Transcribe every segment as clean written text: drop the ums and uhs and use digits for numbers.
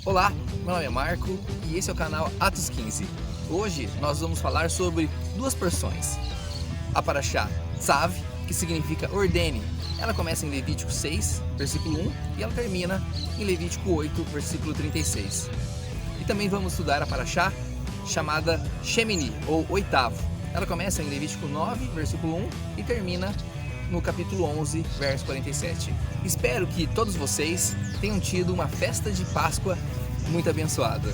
Olá, meu nome é Marco e esse é o canal Atos 15. Hoje nós vamos falar sobre duas porções. A Parashá Tzav, que significa ordene. Ela começa em Levítico 6, versículo 1 e ela termina em Levítico 8, versículo 36. E também vamos estudar a Parashá chamada Shemini, ou oitavo. Ela começa em Levítico 9, versículo 1 e termina no capítulo 11, verso 47. Espero que todos vocês tenham tido uma festa de Páscoa muito abençoada.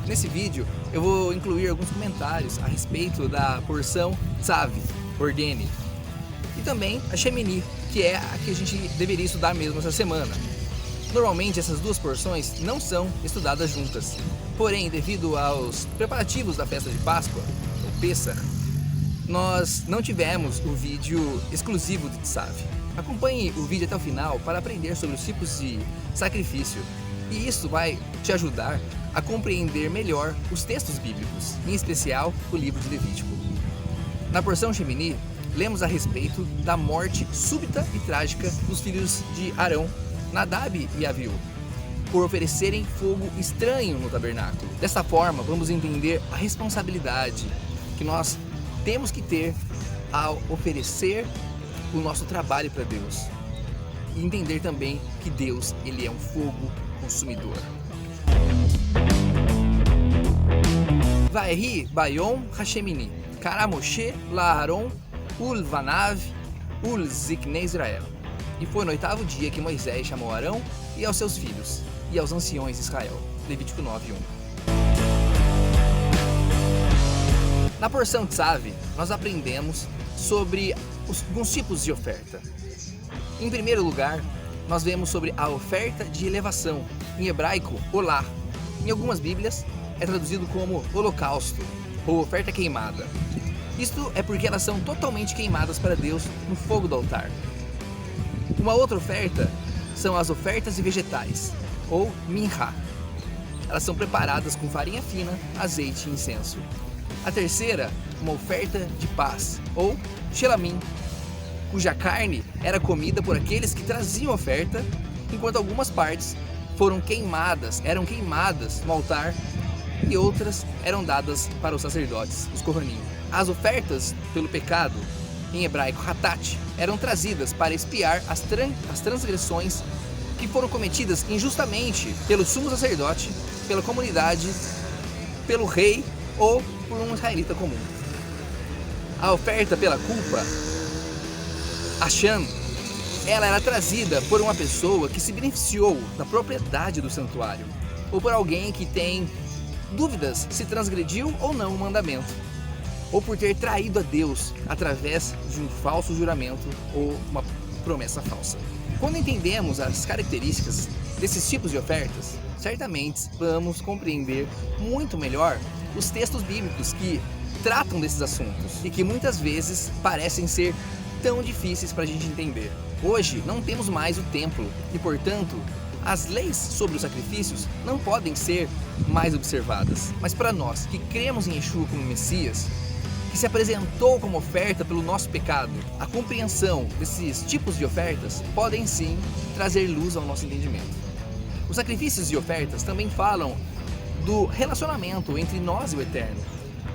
Nesse vídeo eu vou incluir alguns comentários a respeito da porção Tzav, ordene, e também a Shemini, que é a que a gente deveria estudar mesmo essa semana. Normalmente essas duas porções não são estudadas juntas, porém devido aos preparativos da festa de Páscoa, o Pessah, nós não tivemos o vídeo exclusivo de Tzav. Acompanhe o vídeo até o final para aprender sobre os tipos de sacrifício, e isso vai te ajudar a compreender melhor os textos bíblicos, em especial o livro de Levítico. Na porção Shemini, lemos a respeito da morte súbita e trágica dos filhos de Arão, Nadab e Aviú, por oferecerem fogo estranho no tabernáculo. Dessa forma, vamos entender a responsabilidade que nós temos que ter ao oferecer o nosso trabalho para Deus, e entender também que Deus, ele é um fogo consumidor. Vaeri Bayom Hashemini, Kara Moshe Laaron Ul Vanav Ul Ziknei Israel. E foi no oitavo dia que Moisés chamou Arão e aos seus filhos e aos anciões de Israel. Levítico 9:1. Na porção Tzav, nós aprendemos sobre alguns tipos de oferta. Em primeiro lugar, nós vemos sobre a oferta de elevação, em hebraico, olá. Em algumas bíblias é traduzido como holocausto ou oferta queimada. Isto é porque elas são totalmente queimadas para Deus no fogo do altar. Uma outra oferta são as ofertas de vegetais, ou minhá. Elas são preparadas com farinha fina, azeite e incenso. A terceira, uma oferta de paz, ou shelamim, cuja carne era comida por aqueles que traziam oferta, enquanto algumas partes eram queimadas no altar e outras eram dadas para os sacerdotes, os kohanim. As ofertas pelo pecado, em hebraico hatat, eram trazidas para expiar as transgressões que foram cometidas injustamente pelo sumo sacerdote, pela comunidade, pelo rei ou por um israelita comum. A oferta pela culpa, Hashem, ela era trazida por uma pessoa que se beneficiou da propriedade do santuário, ou por alguém que tem dúvidas se transgrediu ou não o mandamento, ou por ter traído a Deus através de um falso juramento ou uma promessa falsa. Quando entendemos as características desses tipos de ofertas, certamente vamos compreender muito melhor os textos bíblicos que tratam desses assuntos e que muitas vezes parecem ser tão difíceis para a gente entender. Hoje não temos mais o templo e, portanto, as leis sobre os sacrifícios não podem ser mais observadas. Mas para nós que cremos em Yeshua como Messias, que se apresentou como oferta pelo nosso pecado, a compreensão desses tipos de ofertas podem sim trazer luz ao nosso entendimento. Os sacrifícios e ofertas também falam do relacionamento entre nós e o Eterno,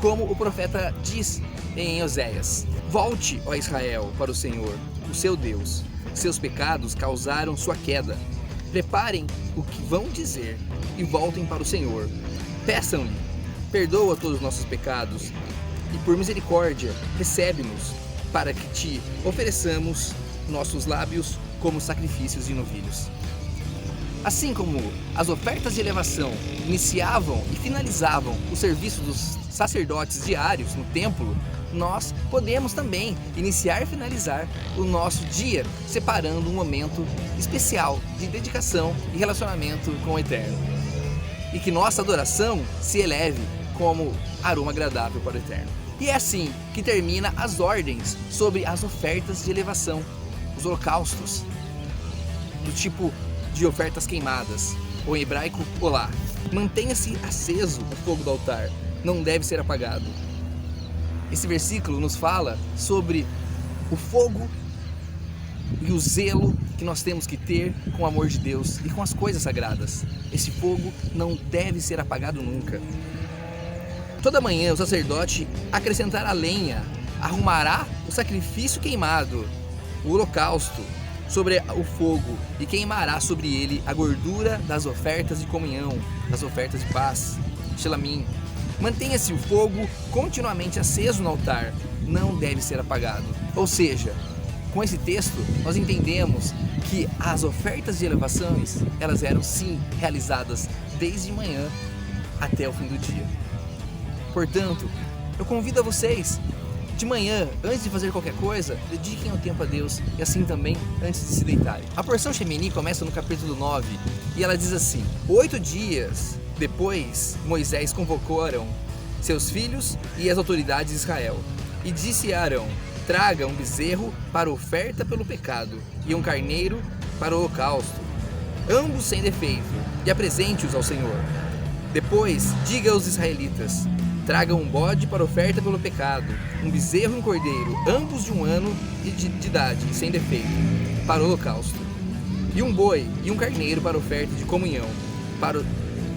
como o profeta diz em Oséias: volte, ó Israel, para o Senhor, o seu Deus. Seus pecados causaram sua queda. Preparem o que vão dizer e voltem para o Senhor. Peçam-lhe, perdoa todos os nossos pecados e por misericórdia recebe-nos, para que te ofereçamos nossos lábios como sacrifícios de novilhos. Assim como as ofertas de elevação iniciavam e finalizavam o serviço dos sacerdotes diários no templo, nós podemos também iniciar e finalizar o nosso dia separando um momento especial de dedicação e relacionamento com o Eterno. E que nossa adoração se eleve como aroma agradável para o Eterno. E é assim que termina as ordens sobre as ofertas de elevação, os holocaustos, do tipo de ofertas queimadas, ou em hebraico, olá. Mantenha-se aceso o fogo do altar, não deve ser apagado. Esse versículo nos fala sobre o fogo e o zelo que nós temos que ter com o amor de Deus e com as coisas sagradas. Esse fogo não deve ser apagado nunca. Toda manhã o sacerdote acrescentará lenha, arrumará o sacrifício queimado, o holocausto, sobre o fogo e queimará sobre ele a gordura das ofertas de comunhão, das ofertas de paz. Shelamim. Mantenha-se o fogo continuamente aceso no altar, não deve ser apagado. Ou seja, com esse texto nós entendemos que as ofertas de elevações, elas eram sim realizadas desde manhã até o fim do dia. Portanto, eu convido a vocês, de manhã, antes de fazer qualquer coisa, dediquem o tempo a Deus e assim também antes de se deitarem. A porção Shemini começa no capítulo 9 e ela diz assim: 8 dias depois, Moisés convocaram seus filhos e as autoridades de Israel e disse a Arão: traga um bezerro para oferta pelo pecado e um carneiro para o holocausto, ambos sem defeito, e apresente-os ao Senhor. Depois, diga aos israelitas: tragam um bode para oferta pelo pecado, um bezerro e um cordeiro, ambos de 1 ano de idade, sem defeito, para o holocausto, e um boi e um carneiro para oferta de comunhão,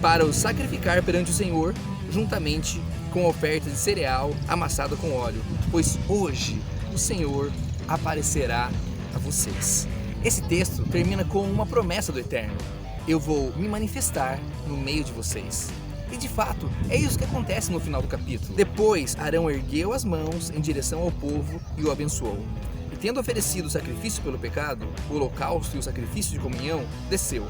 para o sacrificar perante o Senhor, juntamente com a oferta de cereal amassada com óleo, pois hoje o Senhor aparecerá a vocês. Esse texto termina com uma promessa do Eterno: eu vou me manifestar no meio de vocês. E de fato, é isso que acontece no final do capítulo. Depois, Arão ergueu as mãos em direção ao povo e o abençoou. E tendo oferecido o sacrifício pelo pecado, o holocausto e o sacrifício de comunhão, desceu.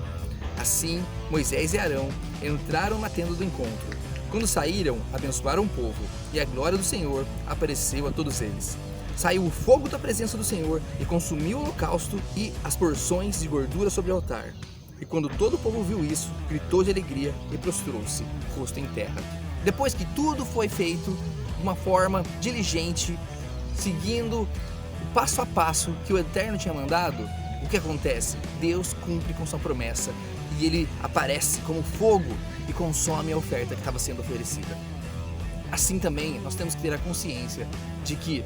Assim, Moisés e Arão entraram na tenda do encontro. Quando saíram, abençoaram o povo, e a glória do Senhor apareceu a todos eles. Saiu o fogo da presença do Senhor e consumiu o holocausto e as porções de gordura sobre o altar. E quando todo o povo viu isso, gritou de alegria e prostrou-se, rosto em terra. Depois que tudo foi feito de uma forma diligente, seguindo o passo a passo que o Eterno tinha mandado, o que acontece? Deus cumpre com sua promessa e ele aparece como fogo e consome a oferta que estava sendo oferecida. Assim também nós temos que ter a consciência de que,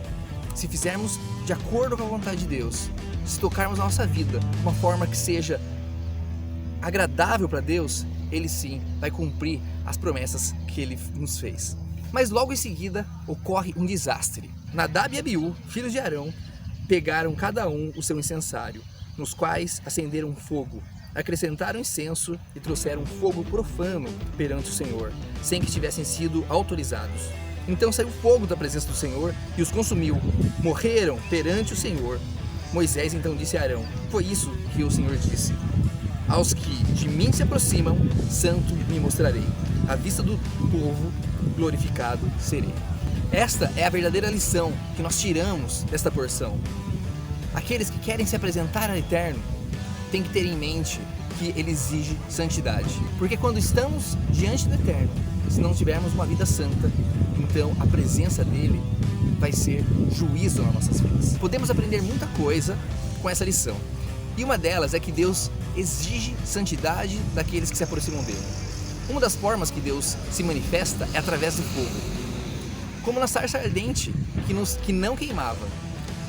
se fizermos de acordo com a vontade de Deus, se tocarmos a nossa vida de uma forma que seja agradável para Deus, Ele sim vai cumprir as promessas que Ele nos fez. Mas logo em seguida ocorre um desastre. Nadab e Abiú, filhos de Arão, pegaram cada um o seu incensário, nos quais acenderam fogo, acrescentaram incenso e trouxeram fogo profano perante o Senhor, sem que tivessem sido autorizados. Então saiu fogo da presença do Senhor e os consumiu. Morreram perante o Senhor. Moisés então disse a Arão: foi isso que o Senhor disse: aos que de mim se aproximam, santo me mostrarei. À vista do povo, glorificado serei. Esta é a verdadeira lição que nós tiramos desta porção. Aqueles que querem se apresentar ao Eterno têm que ter em mente que Ele exige santidade. Porque quando estamos diante do Eterno, se não tivermos uma vida santa, então a presença dEle vai ser juízo nas nossas vidas. Podemos aprender muita coisa com essa lição. E uma delas é que Deus exige santidade daqueles que se aproximam dele. Uma das formas que Deus se manifesta é através do fogo, como na sarça ardente que não queimava,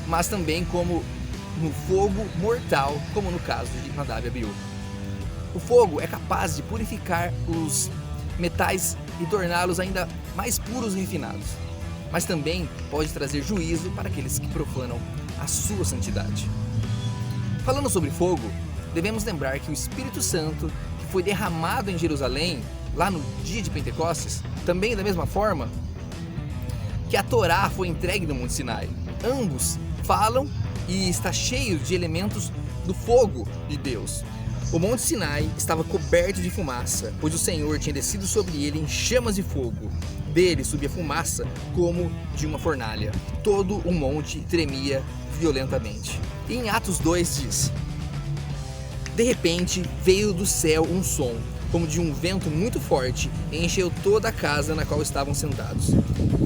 mas também como no fogo mortal, como no caso de Nadab e Abiú. O fogo é capaz de purificar os metais e torná-los ainda mais puros e refinados, mas também pode trazer juízo para aqueles que profanam a sua santidade. Falando sobre fogo, devemos lembrar que o Espírito Santo, que foi derramado em Jerusalém, lá no dia de Pentecostes, também da mesma forma que a Torá foi entregue no Monte Sinai. Ambos falam e está cheio de elementos do fogo de Deus. O Monte Sinai estava coberto de fumaça, pois o Senhor tinha descido sobre ele em chamas de fogo. Dele subia fumaça como de uma fornalha. Todo o monte tremia violentamente. E em Atos 2 diz: de repente veio do céu um som, como de um vento muito forte, e encheu toda a casa na qual estavam sentados.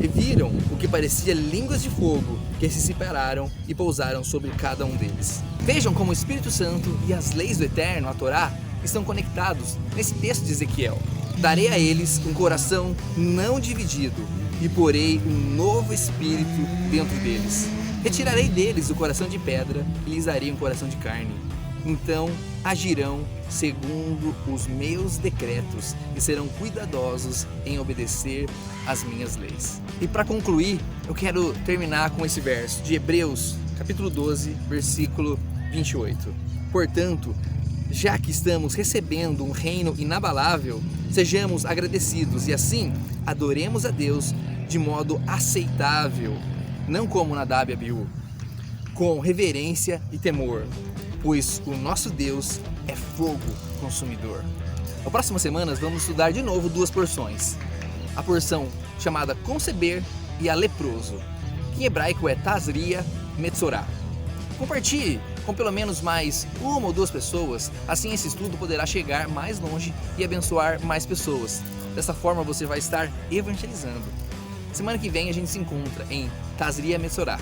E viram o que parecia línguas de fogo, que se separaram e pousaram sobre cada um deles. Vejam como o Espírito Santo e as leis do Eterno, a Torá, estão conectados nesse texto de Ezequiel. Darei a eles um coração não dividido, e porei um novo espírito dentro deles. Retirarei deles o coração de pedra e lhes darei um coração de carne. então agirão segundo os meus decretos e serão cuidadosos em obedecer às minhas leis. E para concluir, eu quero terminar com esse verso de Hebreus, capítulo 12, versículo 28. Portanto, já que estamos recebendo um reino inabalável, sejamos agradecidos e assim adoremos a Deus de modo aceitável, não como Nadab e Abiú, com reverência e temor, pois o nosso Deus é fogo consumidor. Nas próximas semanas vamos estudar de novo duas porções. A porção chamada conceber e a leproso, que em hebraico é Tazria Metzorah. Compartilhe com pelo menos mais uma ou duas pessoas, assim esse estudo poderá chegar mais longe e abençoar mais pessoas. Dessa forma você vai estar evangelizando. Semana que vem a gente se encontra em Tazria Metzorah.